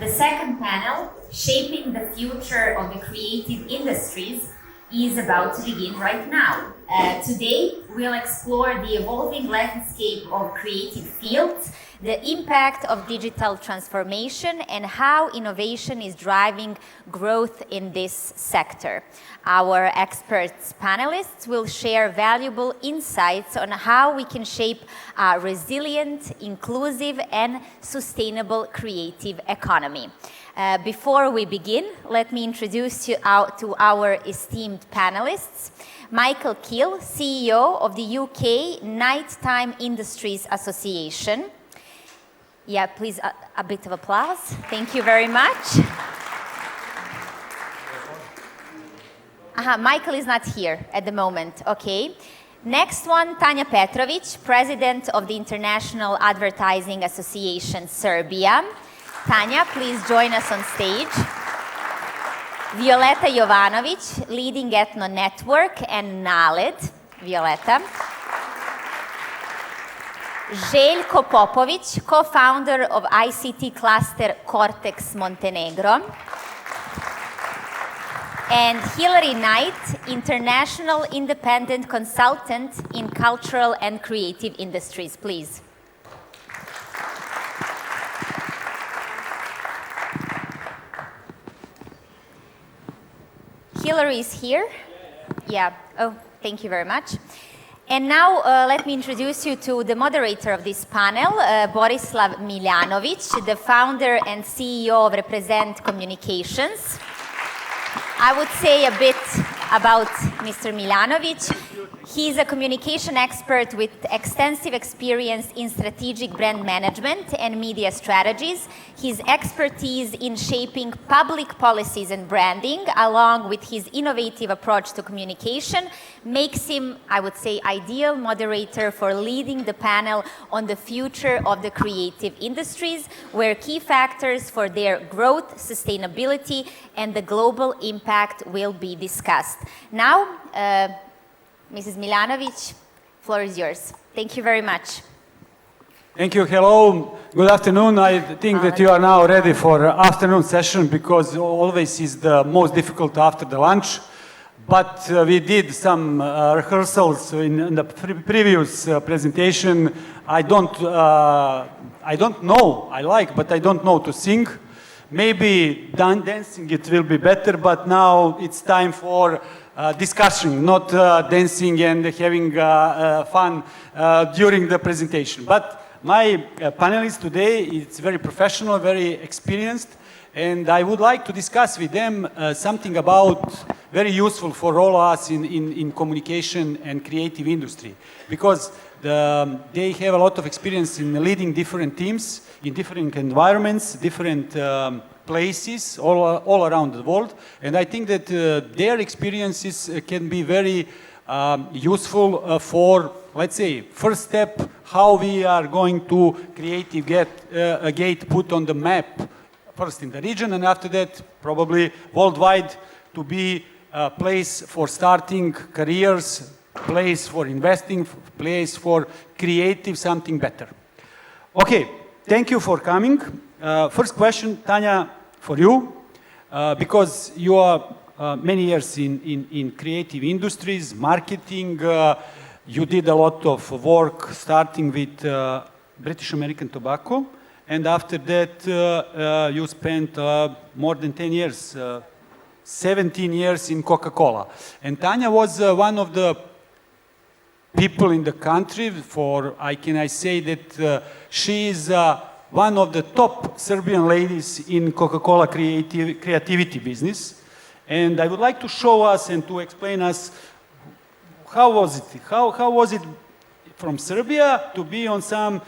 The second panel, Shaping the Future of the Creative Industries, is about to begin right now. Today, we'll explore the evolving landscape of creative fields, the impact of digital transformation, and how innovation is driving growth in this sector. Our experts panelists will share valuable insights on how we can shape a resilient, inclusive, and sustainable creative economy. Before we begin, let me introduce you to our esteemed panelists. Michael Keel, CEO of the UK Nighttime Industries Association. Yeah, please, a bit of applause. Thank you very much. Michael is not here at the moment, okay. Next one, Tanja Petrović, President of the International Advertising Association, Serbia. Tanja, please join us on stage. Violeta Jovanović, leading Ethno network and NALED. Violeta. Željko Popović, co-founder of ICT cluster Cortex Montenegro. And Hilary Knight, international independent consultant in cultural and creative industries, please. Hilary is here. Yeah. Oh, thank you very much. And now let me introduce you to the moderator of this panel, Borislav Miljanović, the founder and CEO of Represent Communications. I would say a bit about Mr. Miljanović. He's a communication expert with extensive experience in strategic brand management and media strategies. His expertise in shaping public policies and branding, along with his innovative approach to communication, makes him, I would say, ideal moderator for leading the panel on the future of the creative industries, where key factors for their growth, sustainability, and the global impact will be discussed. Now, Mrs. Miljanović, floor is yours. Thank you very much. Thank you. Hello. Good afternoon. I think that you are now ready for afternoon session because always is the most difficult after the lunch. But we did some rehearsals in the previous presentation. I don't know. I like, but I don't know to sing. Maybe dancing it will be better, but now it's time for discussion, not dancing and having fun during the presentation. But my panelists today, it's very professional, very experienced, and I would like to discuss with them something about very useful for all of us in communication and creative industry, because they have a lot of experience in leading different teams in different environments, different places all around the world, and I think that their experiences can be very useful for, let's say, first step, how we are going to creative get a gate put on the map, first in the region, and after that, probably worldwide, to be a place for starting careers, place for investing, place for creative something better. Okay, thank you for coming. First question, Tanja, for you, because you are many years in creative industries, marketing, you did a lot of work starting with British American Tobacco, and after that you spent more than 10 years, 17 years in Coca-Cola. And Tanja was one of the people in the country for, can I say that she is one of the top Serbian ladies in Coca-Cola creativity business. And I would like to show us and to explain us how was it? How was it from Serbia to be on some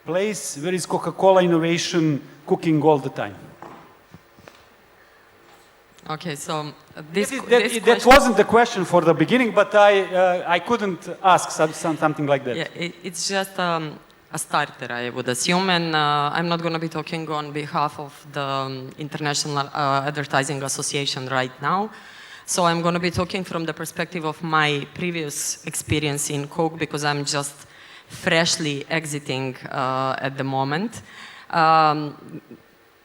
place where is Coca-Cola innovation cooking all the time? Okay, so that wasn't the question for the beginning, but I couldn't ask something like that. Yeah, it's just a starter, I would assume, and I'm not going to be talking on behalf of the International Advertising Association right now. So I'm going to be talking from the perspective of my previous experience in Coke, because I'm just freshly exiting at the moment.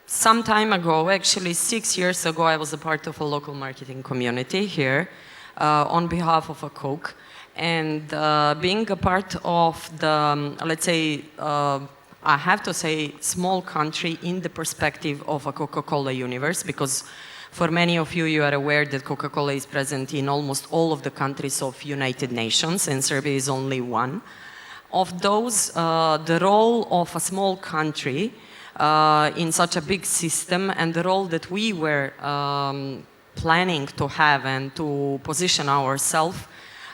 some time ago, actually 6 years ago, I was a part of a local marketing community here on behalf of a Coke. And being a part of the, let's say, I have to say, small country in the perspective of a Coca-Cola universe, because for many of you, you are aware that Coca-Cola is present in almost all of the countries of United Nations, and Serbia is only one. Of those, the role of a small country in such a big system, and the role that we were planning to have and to position ourselves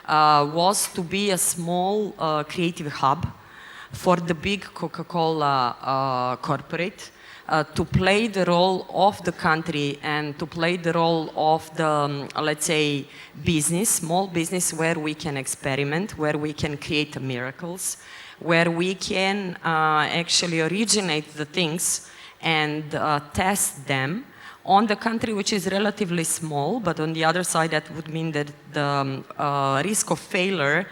was to be a small creative hub for the big Coca-Cola corporate, to play the role of the country and to play the role of the, let's say, business, small business, where we can experiment, where we can create miracles, where we can actually originate the things and test them on the country, which is relatively small, but on the other side, that would mean that the risk of failure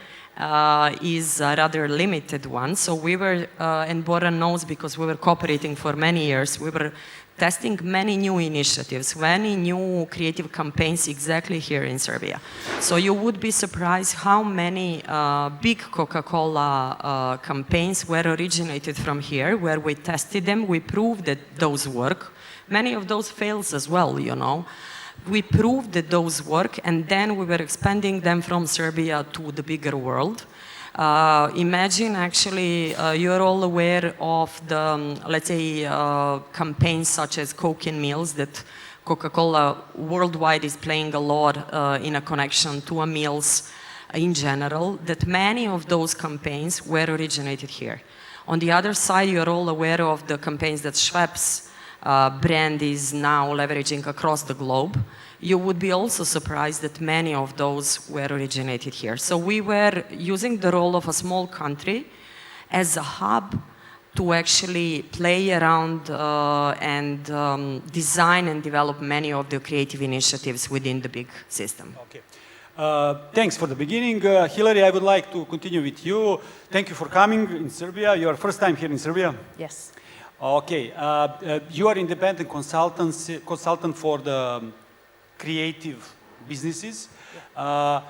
is a rather limited one. So we were, and Bora knows because we were cooperating for many years, we were testing many new initiatives, many new creative campaigns exactly here in Serbia. So you would be surprised how many big Coca-Cola campaigns were originated from here, where we tested them, we proved that those work. Many of those fails as well, you know. We proved that those work, and then we were expanding them from Serbia to the bigger world. Imagine, actually, you're all aware of the, let's say, campaigns such as Coke and Meals that Coca-Cola worldwide is playing a lot in a connection to a meals in general, that many of those campaigns were originated here. On the other side, you're all aware of the campaigns that Schweppes brand is now leveraging across the globe. You would be also surprised that many of those were originated here. So we were using the role of a small country as a hub to actually play around and design and develop many of the creative initiatives within the big system. Okay. Thanks for the beginning. Hilary, I would like to continue with you. Thank you for coming in Serbia. Your first time here in Serbia? Yes. Okay. You are independent consultant for the creative businesses. Yeah.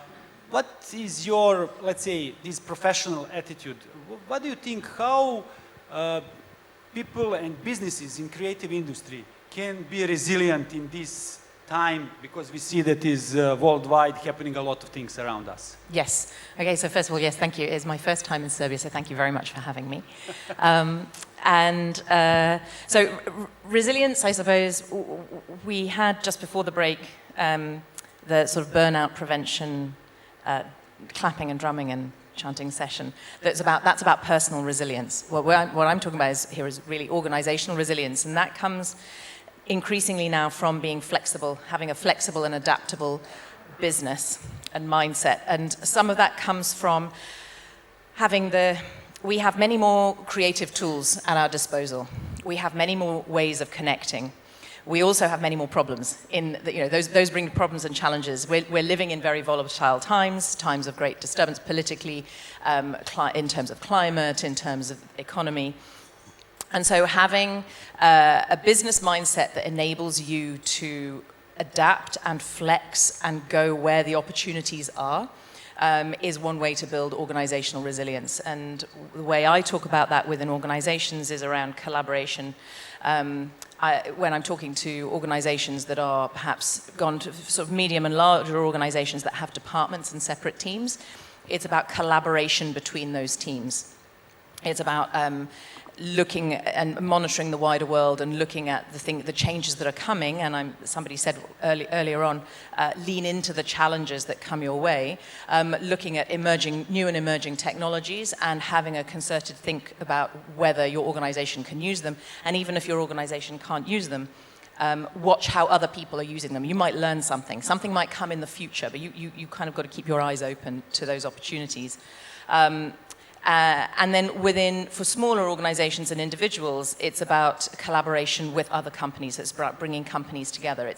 What is your, let's say, this professional attitude? What do you think, how people and businesses in creative industry can be resilient in this time, because we see that is worldwide happening a lot of things around us? Yes. Okay, so first of all, yes, thank you. It's my first time in Serbia, so thank you very much for having me. So resilience, I suppose, we had just before the break the sort of burnout prevention clapping and drumming and chanting session. That's about personal resilience. What I'm talking about here is really organizational resilience, and that comes increasingly now from being flexible, having a flexible and adaptable business and mindset. And some of that comes from having we have many more creative tools at our disposal. We have many more ways of connecting. We also have many more problems. Those bring problems and challenges. We're living in very volatile times of great disturbance politically, in terms of climate, in terms of economy. And so having a business mindset that enables you to adapt and flex and go where the opportunities are is one way to build organizational resilience. And the way I talk about that within organizations is around collaboration. When I'm talking to organizations that are perhaps gone to sort of medium and larger organizations that have departments and separate teams, it's about collaboration between those teams. It's about looking and monitoring the wider world and looking at the changes that are coming. And somebody said earlier on, lean into the challenges that come your way. Looking at new and emerging technologies and having a concerted think about whether your organization can use them. And even if your organization can't use them, watch how other people are using them. You might learn something. Something might come in the future, but you kind of got to keep your eyes open to those opportunities. And then for smaller organizations and individuals, it's about collaboration with other companies. It's about bringing companies together.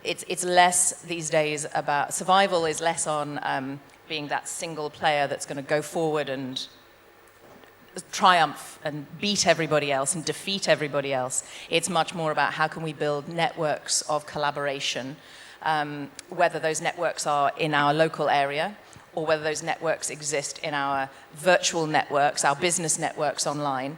It's less these days about survival, is less on being that single player that's going to go forward and triumph and beat everybody else and defeat everybody else. It's much more about how can we build networks of collaboration, whether those networks are in our local area or whether those networks exist in our virtual networks, our business networks online,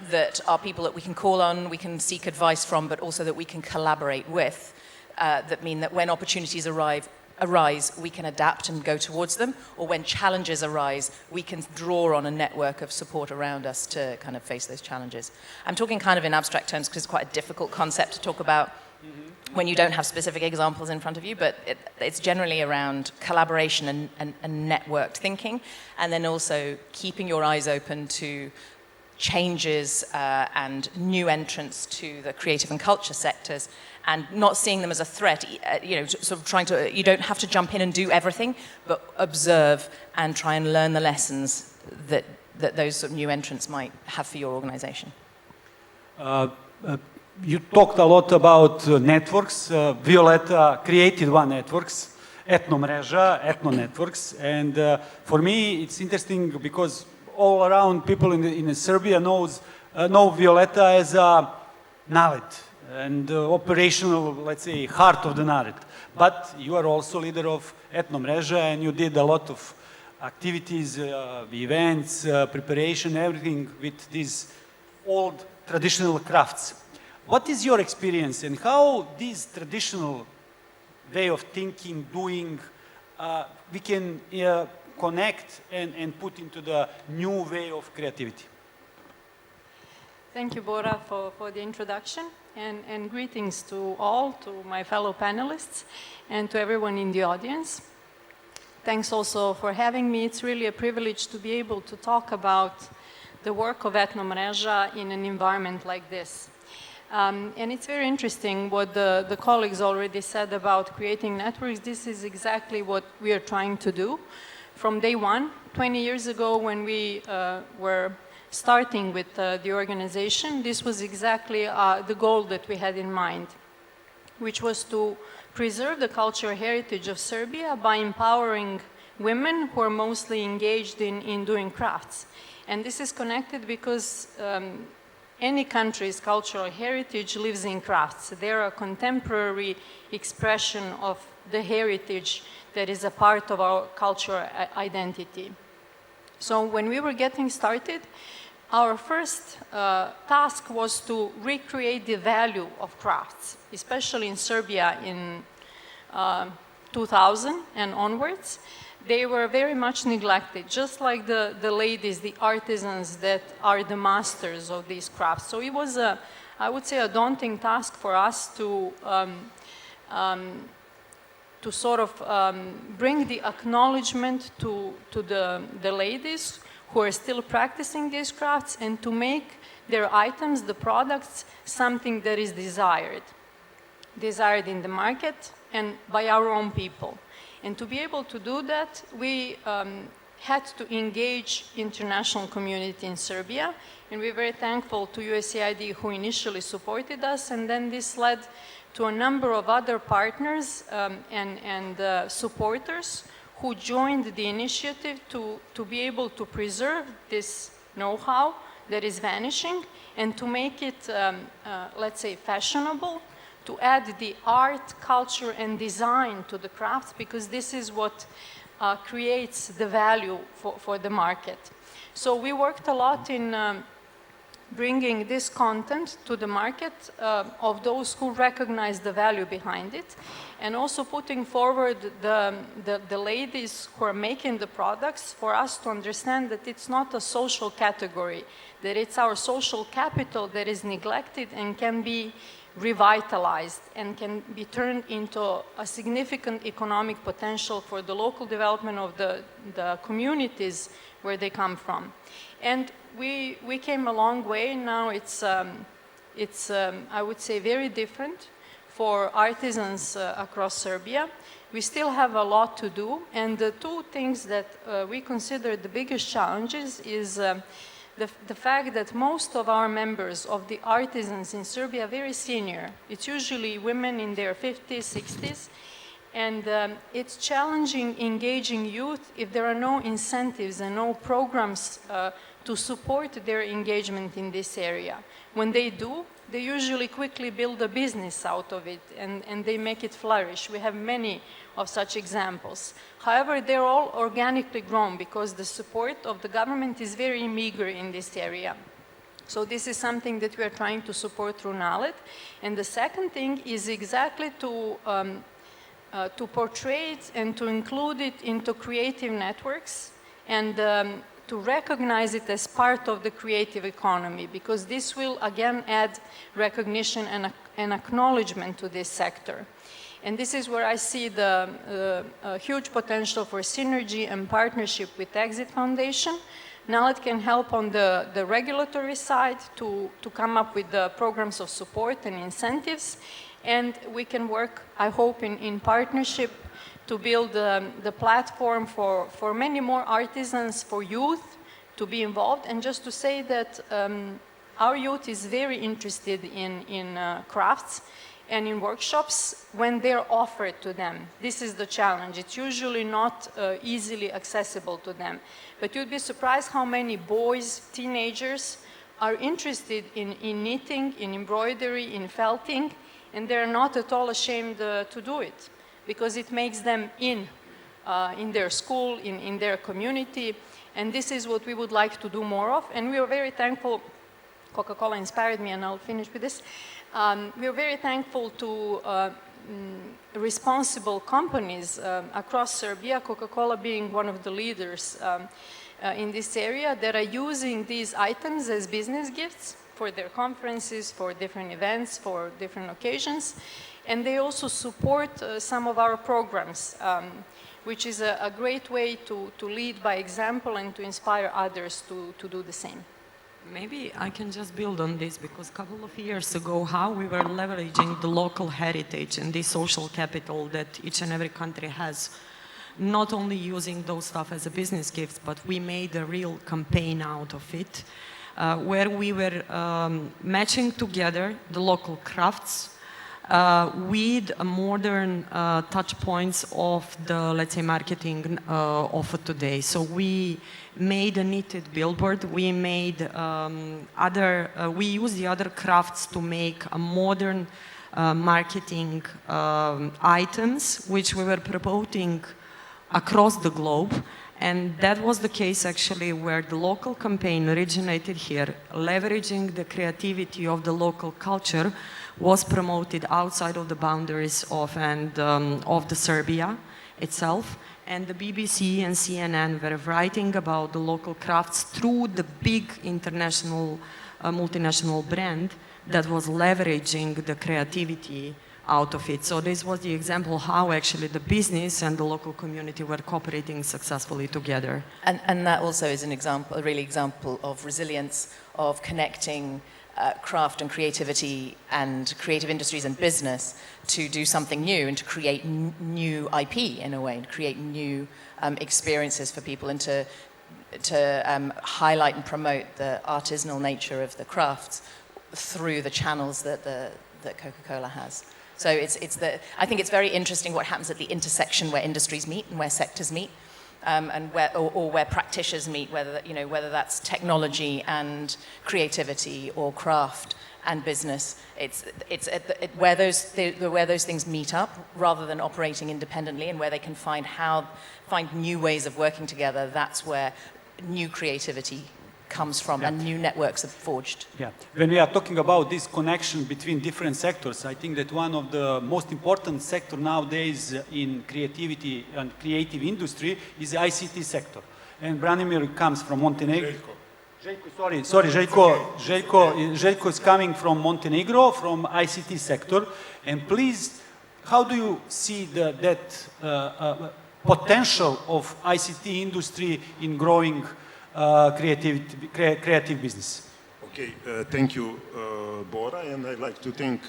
that are people that we can call on, we can seek advice from, but also that we can collaborate with, that mean that when opportunities arise, we can adapt and go towards them, or when challenges arise, we can draw on a network of support around us to kind of face those challenges. I'm talking kind of in abstract terms because it's quite a difficult concept to talk about when you don't have specific examples in front of you, but it's generally around collaboration and networked thinking, and then also keeping your eyes open to changes and new entrants to the creative and culture sectors, and not seeing them as a threat, sort of trying to, you don't have to jump in and do everything, but observe and try and learn the lessons that those sort of new entrants might have for your organization. You talked a lot about networks. Violeta created one networks, Ethno networks, and for me it's interesting because all around people in Serbia know Violeta as a NALED and operational, let's say, heart of the NALED. But you are also leader of Ethno and you did a lot of activities, events, preparation, everything with these old traditional crafts. What is your experience and how this traditional way of thinking, doing, we can connect and put into the new way of creativity? Thank you, Bora, for the introduction, and greetings to all, to my fellow panelists, and to everyone in the audience. Thanks also for having me. It's really a privilege to be able to talk about the work of Ethno Mreža in an environment like this. And it's very interesting what the colleagues already said about creating networks. This is exactly what we are trying to do. From day one, 20 years ago when we were starting with the organization, this was exactly the goal that we had in mind, which was to preserve the cultural heritage of Serbia by empowering women who are mostly engaged in doing crafts. And this is connected because any country's cultural heritage lives in crafts. They're a contemporary expression of the heritage that is a part of our cultural identity. So when we were getting started, our first task was to recreate the value of crafts, especially in Serbia in 2000 and onwards. They were very much neglected, just like the ladies, the artisans that are the masters of these crafts. So it was, I would say, a daunting task for us to sort of bring the acknowledgement to the ladies who are still practicing these crafts and to make their items, the products, something that is desired in the market and by our own people. And to be able to do that, we had to engage international community in Serbia, and we're very thankful to USAID who initially supported us, and then this led to a number of other partners and supporters who joined the initiative to be able to preserve this know-how that is vanishing and to make it, let's say, fashionable, to add the art, culture, and design to the crafts, because this is what creates the value for the market. So we worked a lot in bringing this content to the market of those who recognize the value behind it, and also putting forward the ladies who are making the products for us to understand that it's not a social category, that it's our social capital that is neglected and can be revitalized and can be turned into a significant economic potential for the local development of the communities where they come from. And we came a long way. Now it's I would say, very different for artisans across Serbia. We still have a lot to do, and the two things that we consider the biggest challenges is the fact that most of our members of the artisans in Serbia are very senior. It's usually women in their 50s, 60s, and it's challenging engaging youth if there are no incentives and no programs to support their engagement in this area. When they do, they usually quickly build a business out of it and they make it flourish. We have many of such examples. However, they're all organically grown because the support of the government is very meager in this area. So this is something that we are trying to support through NALED. And the second thing is exactly to portray it and to include it into creative networks and to recognize it as part of the creative economy, because this will again add recognition and acknowledgement to this sector. And this is where I see the huge potential for synergy and partnership with Exit Foundation. NALED can help on the regulatory side to come up with the programs of support and incentives. And we can work, I hope, in partnership to build the platform for many more artisans, for youth to be involved. And just to say that our youth is very interested in crafts and in workshops when they're offered to them. This is the challenge. It's usually not easily accessible to them. But you'd be surprised how many boys, teenagers, are interested in knitting, in embroidery, in felting, and they're not at all ashamed to do it, because it makes them in their school, in their community, and this is what we would like to do more of. And we are very thankful. Coca-Cola inspired me, and I'll finish with this. We are very thankful to responsible companies across Serbia, Coca-Cola being one of the leaders in this area, that are using these items as business gifts for their conferences, for different events, for different occasions. And they also support some of our programs, which is a great way to lead by example and to inspire others to do the same. Maybe I can just build on this, because a couple of years ago, how we were leveraging the local heritage and the social capital that each and every country has, not only using those stuff as a business gift, but we made a real campaign out of it, where we were matching together the local crafts with modern touch points of the, let's say, marketing of today. So we made a knitted billboard. We made we used the other crafts to make a modern marketing items, which we were promoting across the globe. And that was the case actually where the local campaign originated here, leveraging the creativity of the local culture, was promoted outside of the boundaries of the Serbia itself. And the BBC and CNN were writing about the local crafts through the big international, multinational brand that was leveraging the creativity out of it. So this was the example how actually the business and the local community were cooperating successfully together. And that also is an example, a really example of resilience, of connecting craft and creativity and creative industries and business to do something new and to create new IP in a way, and create new experiences for people, and to highlight and promote the artisanal nature of the crafts through the channels that Coca-Cola has. So I think it's very interesting what happens at the intersection where industries meet and where sectors meet, and where practitioners meet, whether that's technology and creativity or craft and business. It's where those things meet up rather than operating independently, and where they can find new ways of working together. That's where new creativity comes from, and new networks are forged. Yeah. When we are talking about this connection between different sectors, I think that one of the most important sector nowadays in creativity and creative industry is the ICT sector. And Branimir comes from Montenegro. Željko is coming from Montenegro, from ICT sector. And please, how do you see that potential of ICT industry in growing creative business? Okay, thank you, Bora, and I'd like to thank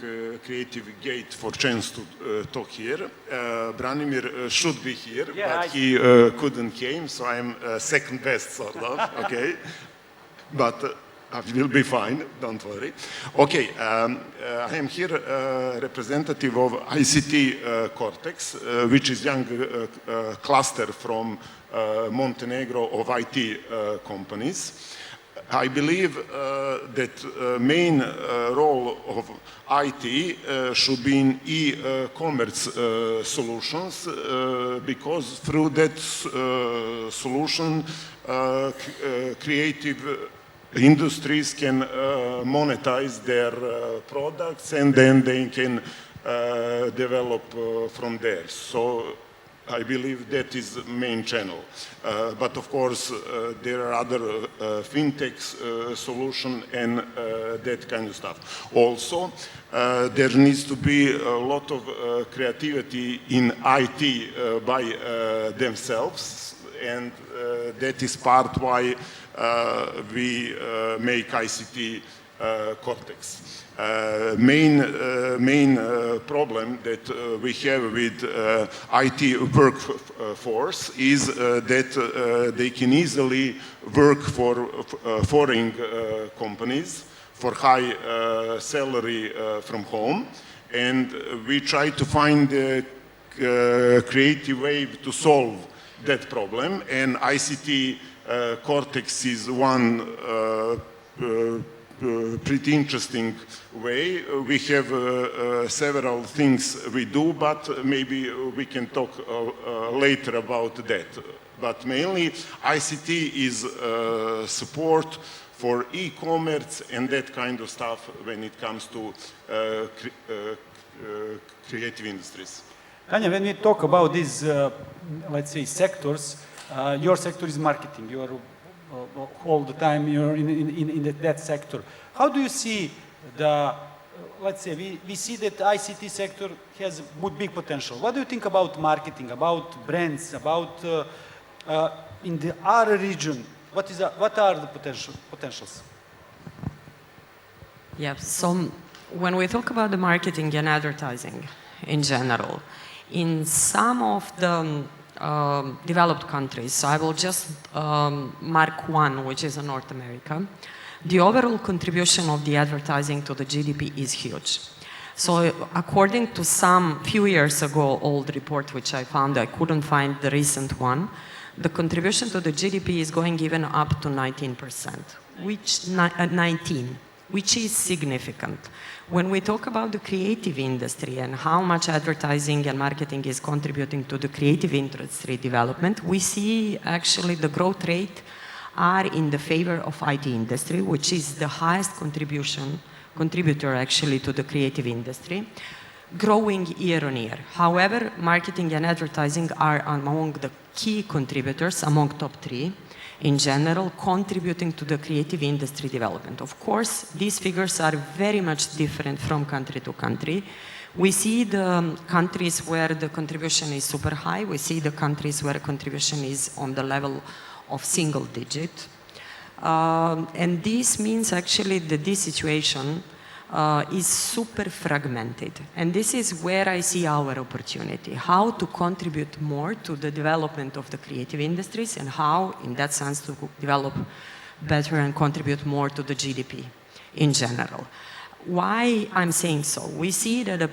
Creative Gate for chance to talk here. Branimir should be here, but he couldn't came, so I'm second best, sort of, okay? But I will be fine, don't worry. Okay, I am here representative of ICT Cortex, which is young cluster from Montenegro of IT companies. I believe that main role of IT should be in e-commerce solutions because through that solution creative industries can monetize their products and then they can develop from there. So I believe that is the main channel. But of course, there are other fintech solution and that kind of stuff. Also, there needs to be a lot of creativity in IT by themselves, and that is part why we make ICT Cortex. Main problem that we have with IT workforce is that they can easily work for foreign companies for high salary from home, and we try to find a creative way to solve that problem, and ICT Cortex is one pretty interesting way. We have several things we do, but maybe we can talk later about that. But mainly ICT is support for e-commerce and that kind of stuff when it comes to creative industries. Tanja, when we talk about these, let's say, sectors, your sector is marketing. You are all the time you're in that sector. How do you see the, let's say, we see that ICT sector has big potential. What do you think about marketing, about brands, about in the other region? What are the potentials? Yeah, so when we talk about the marketing and advertising in general, in some of the developed countries, so I will just mark one, which is in North America, the overall contribution of the advertising to the GDP is huge. So according to some few years ago old report, which I found, I couldn't find the recent one, the contribution to the GDP is going even up to 19%, which is significant. When we talk about the creative industry and how much advertising and marketing is contributing to the creative industry development, we see actually the growth rate are in the favor of IT industry, which is the highest contributor actually to the creative industry, growing year on year. However, marketing and advertising are among the key contributors, among top 3 in general, contributing to the creative industry development. Of course, these figures are very much different from country to country. We see the countries where the contribution is super high. We see the countries where contribution is on the level of single digit. And this means actually that this situation is super fragmented. And this is where I see our opportunity, how to contribute more to the development of the creative industries and how, in that sense, to develop better and contribute more to the GDP in general. Why I'm saying so? We see that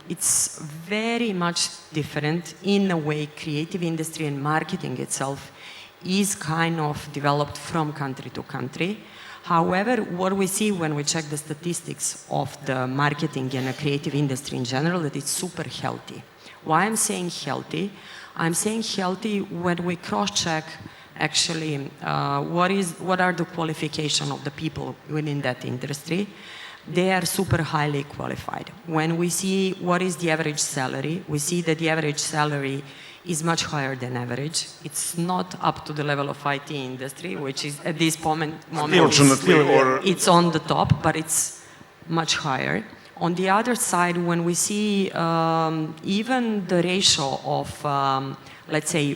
it's very much different in a way creative industry and marketing itself is kind of developed from country to country. However, what we see when we check the statistics of the marketing and the creative industry in general, that it's super healthy. Why I'm saying healthy? I'm saying healthy when we cross-check actually what are the qualifications of the people within that industry. They are super highly qualified. When we see what is the average salary, we see that the average salary is much higher than average. It's not up to the level of IT industry, which is at this moment it's on the top, but it's much higher. On the other side, when we see even the ratio of, let's say,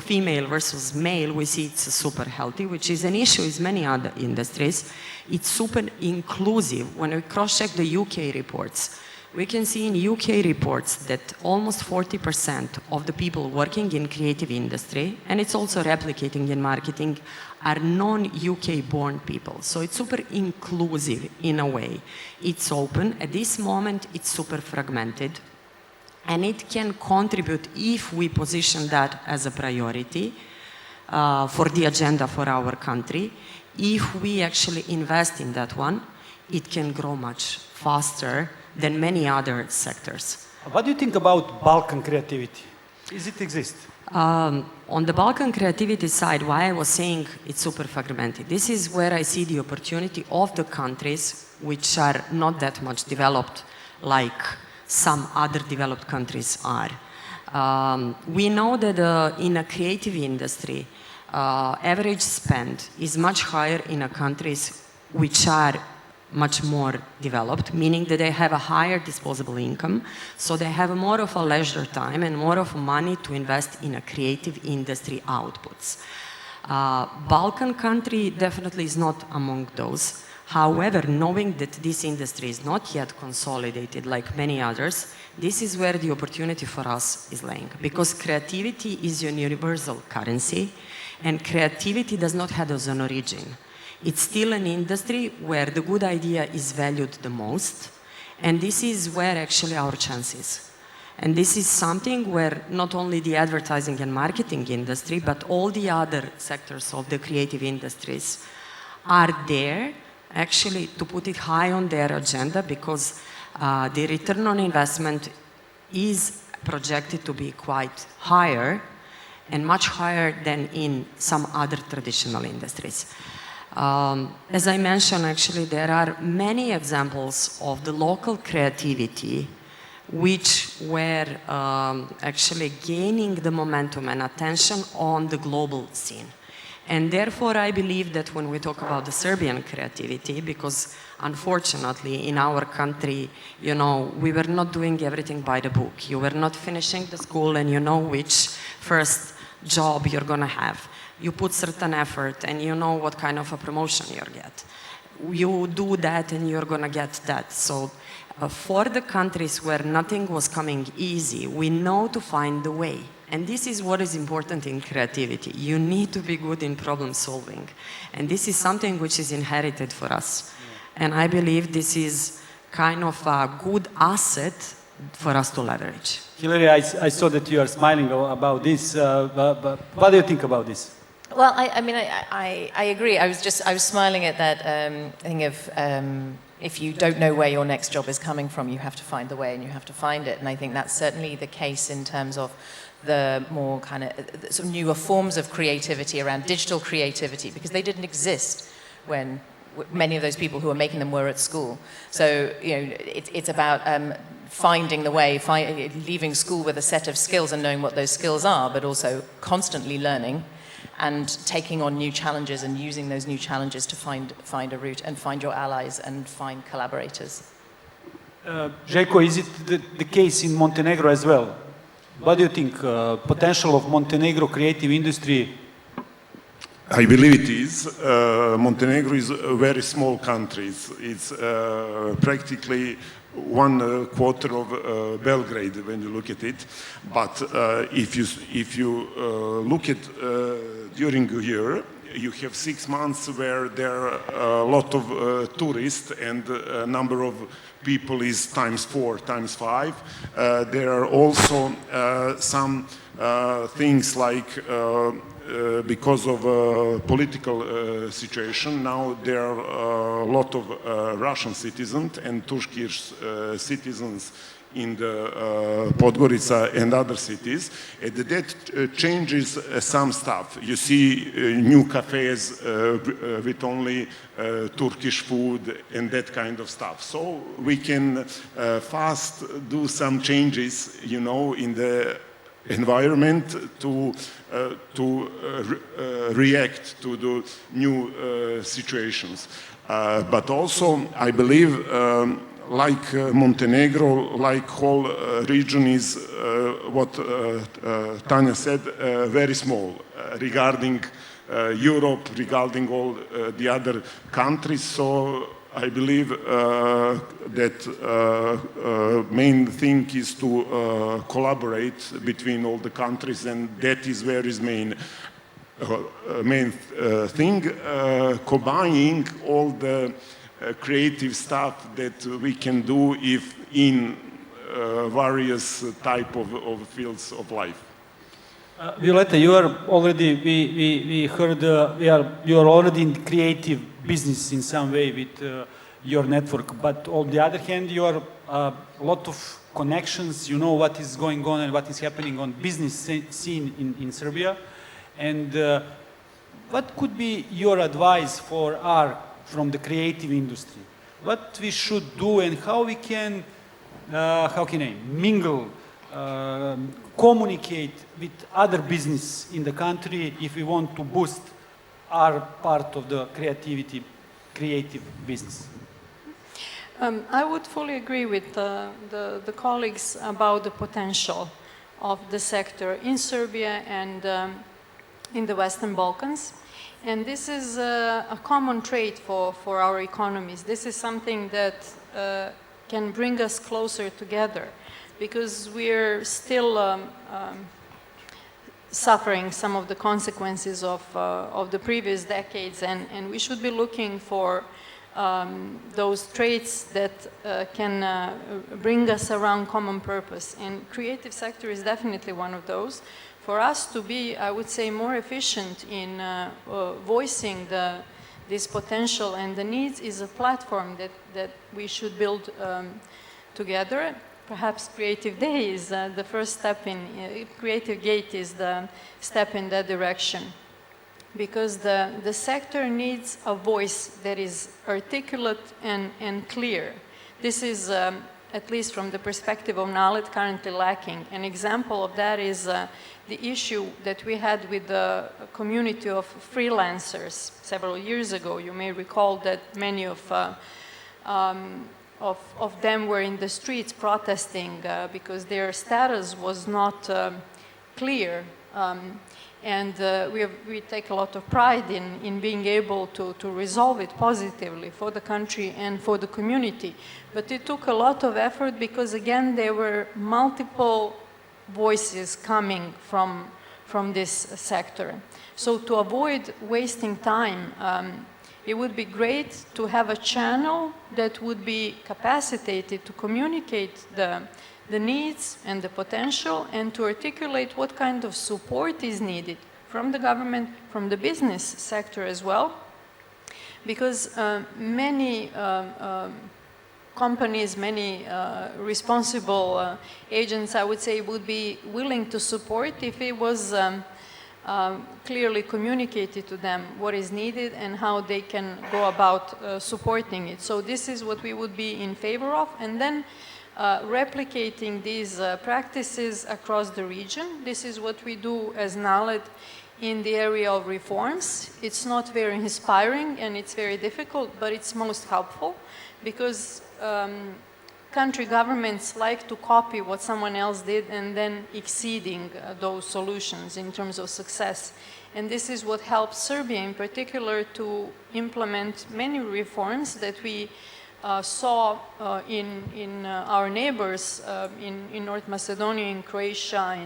female versus male, we see it's super healthy, which is an issue in many other industries. It's super inclusive. When we cross-check the UK reports, we can see in UK reports that almost 40% of the people working in creative industry, and it's also replicating in marketing, are non-UK born people. So it's super inclusive in a way. It's open. At this moment, it's super fragmented. And it can contribute, if we position that as a priority, for the agenda for our country. If we actually invest in that one, it can grow much faster than many other sectors. What do you think about Balkan creativity? Does it exist? On the Balkan creativity side, why I was saying it's super fragmented, this is where I see the opportunity of the countries which are not that much developed like some other developed countries are. We know that in a creative industry, average spend is much higher in countries which are much more developed, meaning that they have a higher disposable income, so they have more of a leisure time and more of money to invest in a creative industry outputs. Balkan country definitely is not among those. However, knowing that this industry is not yet consolidated like many others, this is where the opportunity for us is laying. Because creativity is a universal currency, and creativity does not have an origin. It's still an industry where the good idea is valued the most, and this is where actually our chance is. And this is something where not only the advertising and marketing industry, but all the other sectors of the creative industries are there actually to put it high on their agenda, because the return on investment is projected to be quite higher and much higher than in some other traditional industries. As I mentioned, actually, there are many examples of the local creativity which were actually gaining the momentum and attention on the global scene. And therefore, I believe that when we talk about the Serbian creativity, because unfortunately in our country, you know, we were not doing everything by the book. You were not finishing the school and you know which first job you're gonna have. You put certain effort and you know what kind of a promotion you'll get. You do that and you're gonna get that. So for the countries where nothing was coming easy, we know to find the way. And this is what is important in creativity. You need to be good in problem solving. And this is something which is inherited for us. And I believe this is kind of a good asset for us to leverage. Hilary, I saw that you are smiling about this. But what do you think about this? Well, I agree. I was smiling at that thing of if you don't know where your next job is coming from, you have to find the way and you have to find it. And I think that's certainly the case in terms of the more kind of sort of newer forms of creativity around digital creativity, because they didn't exist when many of those people who were making them were at school. So, you know, it's about finding the way, leaving school with a set of skills and knowing what those skills are, but also constantly learning and taking on new challenges and using those new challenges to find a route and find your allies and find collaborators. Željko, is it the case in Montenegro as well? What do you think? Potential of Montenegro creative industry? I believe it is. Montenegro is a very small country. It's practically 1/4 of Belgrade when you look at it. But if you look at during a year, you have 6 months where there are a lot of tourists and a number of people is ×4, ×5. There are also some things like because of political situation, now there are a lot of Russian citizens and Turkish citizens in the Podgorica and other cities, and that changes some stuff. You see new cafes with only Turkish food and that kind of stuff. So we can fast do some changes, you know, in the environment to react to the new situations. But also, I believe, like Montenegro, like whole region is what Tanja said, very small regarding Europe, regarding all the other countries. So I believe that main thing is to collaborate between all the countries, and that is where is main thing, combining all the creative stuff that we can do if in various type of fields of life. Violeta, you are already, we heard, you are already in creative business in some way with your network, but on the other hand, you are a lot of connections, you know what is going on and what is happening on business scene in Serbia. And what could be your advice for our, from the creative industry? What we should do and how we can, mingle, communicate with other business in the country if we want to boost our part of the creative business? I would fully agree with the colleagues about the potential of the sector in Serbia and in the Western Balkans. And this is a common trait for our economies. This is something that can bring us closer together, because we're still suffering some of the consequences of the previous decades, and we should be looking for those traits that can bring us around common purpose. And creative sector is definitely one of those. For us to be, I would say, more efficient in voicing this potential and the needs is a platform that we should build together. Perhaps Creative Day is the first step in, Creative Gate is the step in that direction. Because the sector needs a voice that is articulate and clear. This is, at least from the perspective of NALED, currently lacking. An example of that is the issue that we had with the community of freelancers several years ago. You may recall that many of them were in the streets protesting because their status was not clear. And we take a lot of pride in being able to resolve it positively for the country and for the community. But it took a lot of effort because, again, there were multiple voices coming from this sector. So to avoid wasting time, it would be great to have a channel that would be capacitated to communicate the needs and the potential, and to articulate what kind of support is needed from the government, from the business sector as well. Because many companies, many responsible agents, I would say, would be willing to support if it was clearly communicated to them what is needed and how they can go about supporting it. So this is what we would be in favor of. And then replicating these practices across the region. This is what we do as NALED in the area of reforms. It's not very inspiring and it's very difficult, but it's most helpful because country governments like to copy what someone else did and then exceeding those solutions in terms of success. And this is what helps Serbia in particular to implement many reforms that we saw in our neighbors in North Macedonia, in Croatia,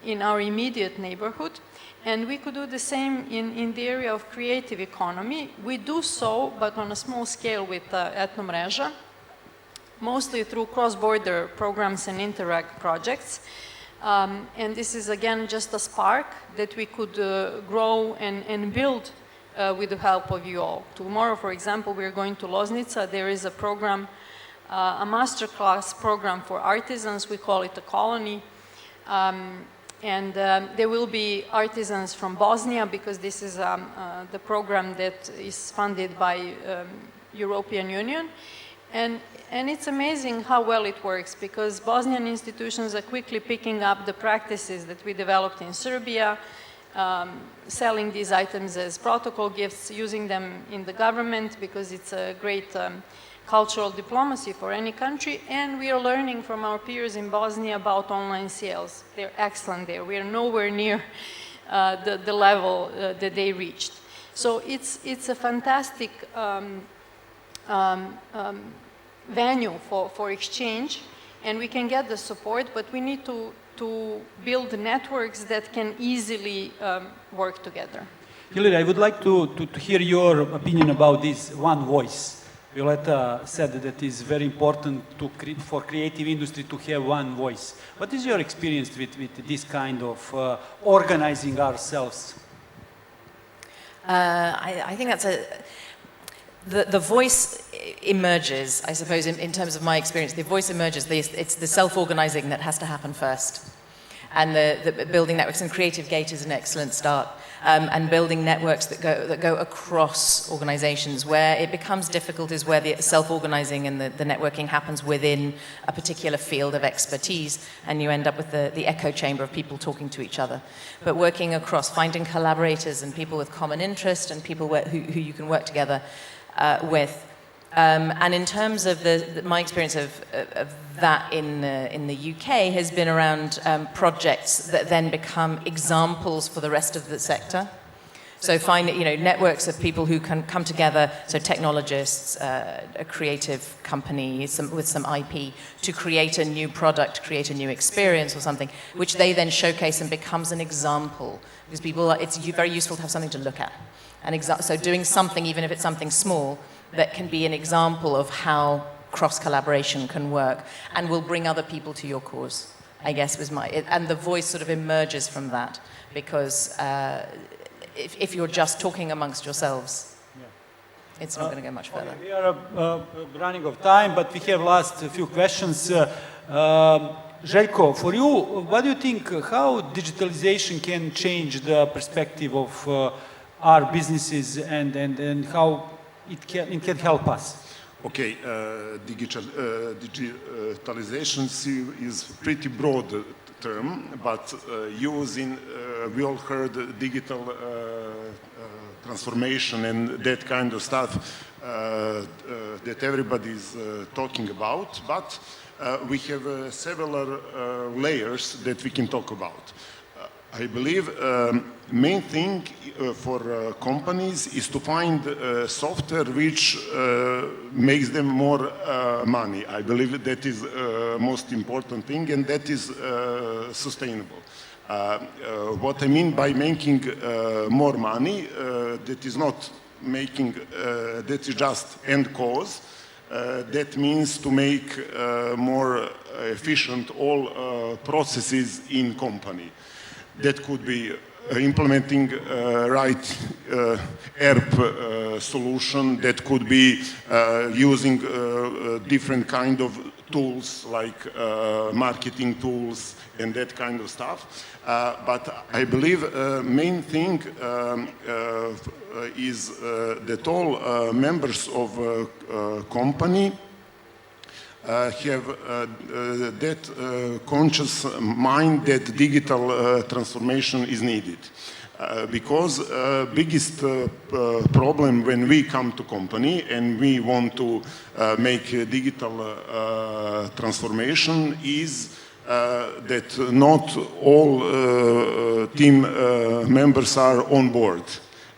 in our immediate neighborhood. And we could do the same in the area of creative economy. We do so, but on a small scale with Ethno mreža, mostly through cross-border programs and Interact projects. And this is, again, just a spark that we could grow and build with the help of you all. Tomorrow, for example, we're going to Loznica. There is a program, a masterclass program for artisans. We call it a colony. And there will be artisans from Bosnia because this is the program that is funded by European Union. And it's amazing how well it works because Bosnian institutions are quickly picking up the practices that we developed in Serbia, selling these items as protocol gifts, using them in the government because it's a great cultural diplomacy for any country. And we are learning from our peers in Bosnia about online sales. They're excellent there. We are nowhere near the level that they reached. So it's a fantastic venue for exchange, and we can get the support, but we need to build networks that can easily work together. Hilary, I would like to hear your opinion about this one voice. Violeta said that it is very important for creative industry to have one voice. What is your experience with this kind of organizing ourselves? I think that's the voice emerges, I suppose, in terms of my experience. The voice emerges, it's the self-organizing that has to happen first. And the building networks, and Creative Gate is an excellent start. And building networks that go across organizations. Where it becomes difficult is where the self-organizing and the networking happens within a particular field of expertise, and you end up with the echo chamber of people talking to each other. But working across, finding collaborators and people with common interest and people who you can work together with. And in terms of my experience of that in the UK has been around projects that then become examples for the rest of the sector. So find networks of people who can come together, so technologists, a creative company with some IP, to create a new product, create a new experience or something, which they then showcase and becomes an example. Because it's very useful to have something to look at. So doing something, even if it's something small, that can be an example of how cross-collaboration can work and will bring other people to your cause, I guess and the voice sort of emerges from that, because if you're just talking amongst yourselves, it's not going to go much further. Okay, we are running out of time, but we have last few questions. Željko, for you, what do you think, how digitalization can change the perspective of our businesses and how it can help us? Okay, digitalization is pretty broad term, but using, we all heard digital transformation and that kind of stuff that everybody is talking about, but we have several layers that we can talk about. I believe main thing for companies is to find software which makes them more money. I believe that is most important thing, and that is sustainable. What I mean by making more money, that is not making, that is just end cause. That means to make more efficient all processes in company. That could be implementing right ERP solution. That could be using different kind of tools like marketing tools and that kind of stuff. But I believe main thing is that all members of company have that conscious mind that digital transformation is needed. Because biggest problem when we come to company and we want to make a digital transformation is that not all team members are on board.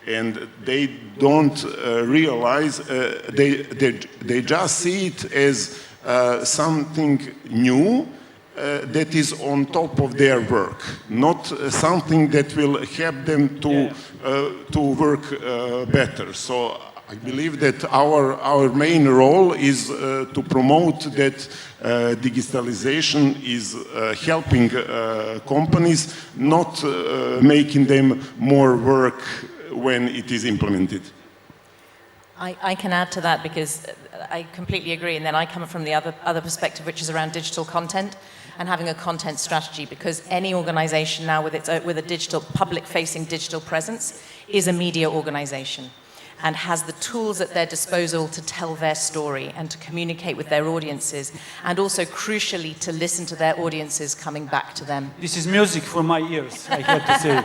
And they don't realize, they just see it as something new that is on top of their work, not something that will help them to work better. So I believe that our main role is to promote that digitalization is helping companies, not making them more work when it is implemented. I can add to that because I completely agree, and then I come from the other perspective, which is around digital content and having a content strategy, because any organization now with a digital, public-facing digital presence is a media organization and has the tools at their disposal to tell their story and to communicate with their audiences, and also crucially to listen to their audiences coming back to them. This is music for my ears, I have to say.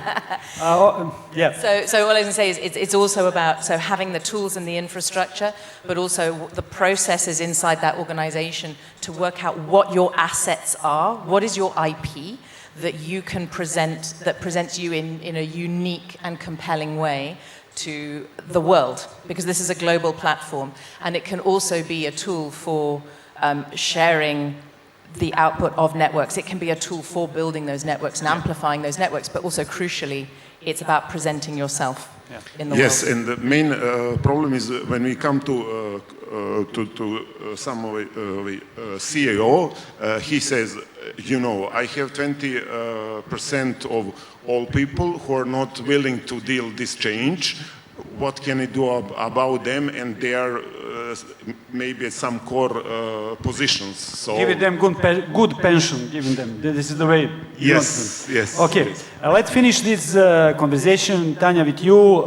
Yeah. So all I can say is it's also about having the tools and the infrastructure, but also the processes inside that organization to work out what your assets are, what is your IP that you can present, that presents you in a unique and compelling way to the world, because this is a global platform, and it can also be a tool for sharing the output of networks. It can be a tool for building those networks and amplifying those networks, but also crucially, it's about presenting yourself in the world. Yes, and the main problem is when we come to some of the CEO, he says, you know, I have 20% of all people who are not willing to deal this change. What can I do about them? And they are maybe at some core positions. So Giving them good pension, giving them. This is the way. Yes, yes. Okay, Yes. Let's finish this conversation, Tanja, with you.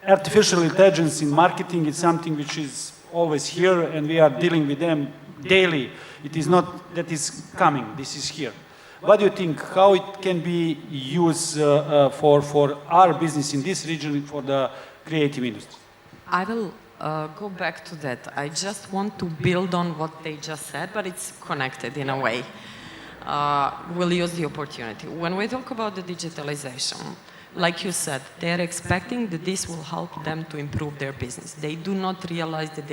Artificial intelligence in marketing is something which is always here, and we are dealing with them daily. It is not that is coming, this is here. What do you think, how it can be used for our business in this region, for the creative industry? I will go back to that. I just want to build on what they just said, but it's connected in a way. We'll use the opportunity. When we talk about the digitalization, like you said, they're expecting that this will help them to improve their business. They do not realize that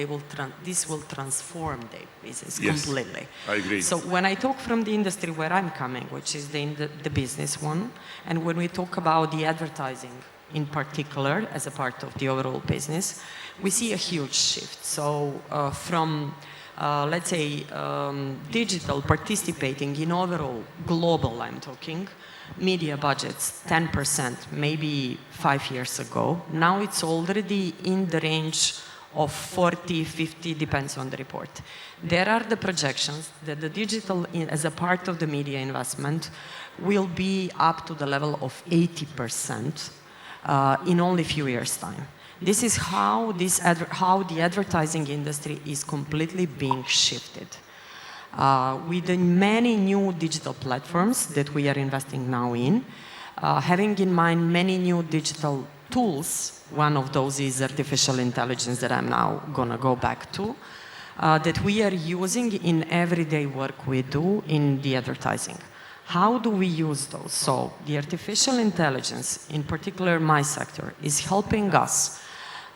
this will transform their business completely. I agree. So when I talk from the industry where I'm coming, which is the business one, and when we talk about the advertising in particular as a part of the overall business, we see a huge shift. So from let's say digital participating in overall global, I'm talking, media budgets 10% maybe 5 years ago. Now it's already in the range of 40, 50, depends on the report. There are the projections that the digital as a part of the media investment will be up to the level of 80% in only a few years' time. This is how the advertising industry is completely being shifted. With the many new digital platforms that we are investing now in, having in mind many new digital tools, one of those is artificial intelligence that I'm now gonna go back to, that we are using in everyday work we do in the advertising. How do we use those? So the artificial intelligence, in particular my sector, is helping us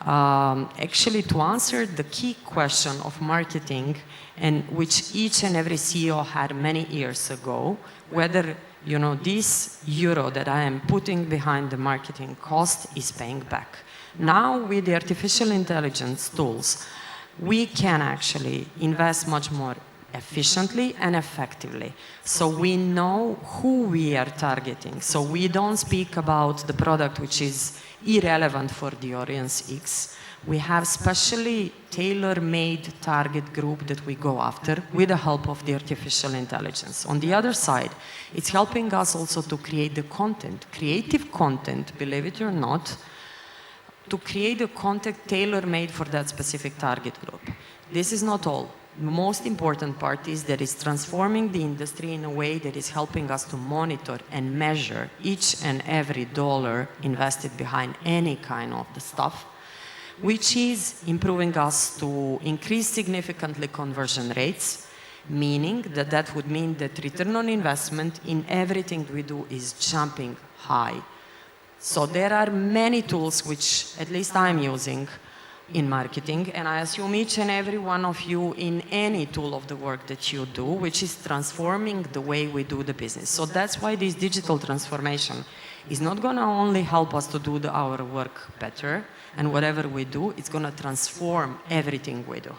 actually to answer the key question of marketing, and which each and every CEO had many years ago, whether this euro that I am putting behind the marketing cost is paying back. Now with the artificial intelligence tools, we can actually invest much more efficiently and effectively. So we know who we are targeting. So we don't speak about the product which is irrelevant for the audience X. We have specially tailor-made target group that we go after with the help of the artificial intelligence. On the other side, it's helping us also to create the content, creative content, believe it or not, to create the content tailor-made for that specific target group. This is not all. The most important part is that it's transforming the industry in a way that is helping us to monitor and measure each and every dollar invested behind any kind of the stuff, which is improving us to increase significantly conversion rates, meaning that would mean that return on investment in everything we do is jumping high. So there are many tools which at least I'm using in marketing, and I assume each and every one of you in any tool of the work that you do, which is transforming the way we do the business. So that's why this digital transformation is not going to only help us to do our work better, and whatever we do, it's going to transform everything we do.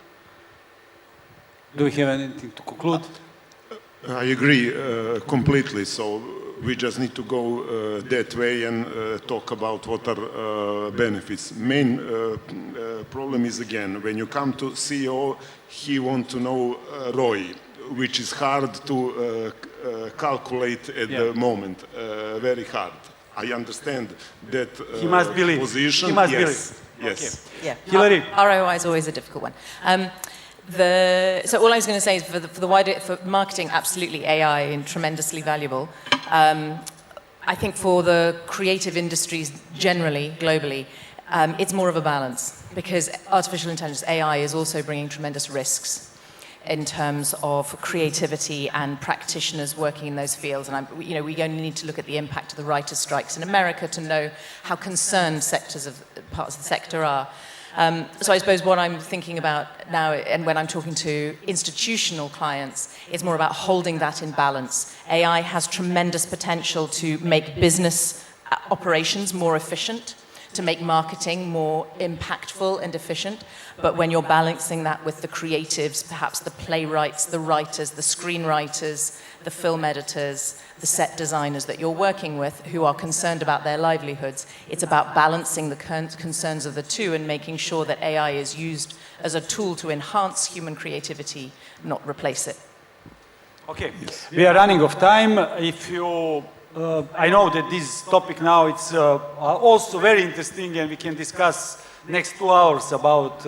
Do you have anything to conclude? I agree completely. So we just need to go that way and talk about what are benefits. Main problem is, again, when you come to CEO, he wants to know ROI, which is hard to calculate at the moment, very hard. I understand that he must believe. Position. He must yes. believe. Yes. Okay. Yeah. Hilary. ROI is always a difficult one. So all I was going to say is for marketing, absolutely AI is tremendously valuable. I think for the creative industries generally, globally, it's more of a balance, because artificial intelligence, AI, is also bringing tremendous risks in terms of creativity and practitioners working in those fields. And we only need to look at the impact of the writers' strikes in America to know how concerned parts of the sector are. So I suppose what I'm thinking about now, and when I'm talking to institutional clients, is more about holding that in balance. AI has tremendous potential to make business operations more efficient, to make marketing more impactful and efficient. But when you're balancing that with the creatives, perhaps the playwrights, the writers, the screenwriters, the film editors, the set designers that you're working with who are concerned about their livelihoods, it's about balancing the concerns of the two and making sure that AI is used as a tool to enhance human creativity, not replace it. Okay, we are running out of time. If you I know that this topic now it's also very interesting, and we can discuss next 2 hours about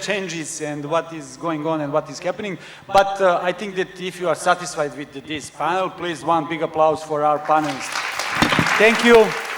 changes and what is going on and what is happening. But I think that if you are satisfied with this panel, please one big applause for our panelists. Thank you.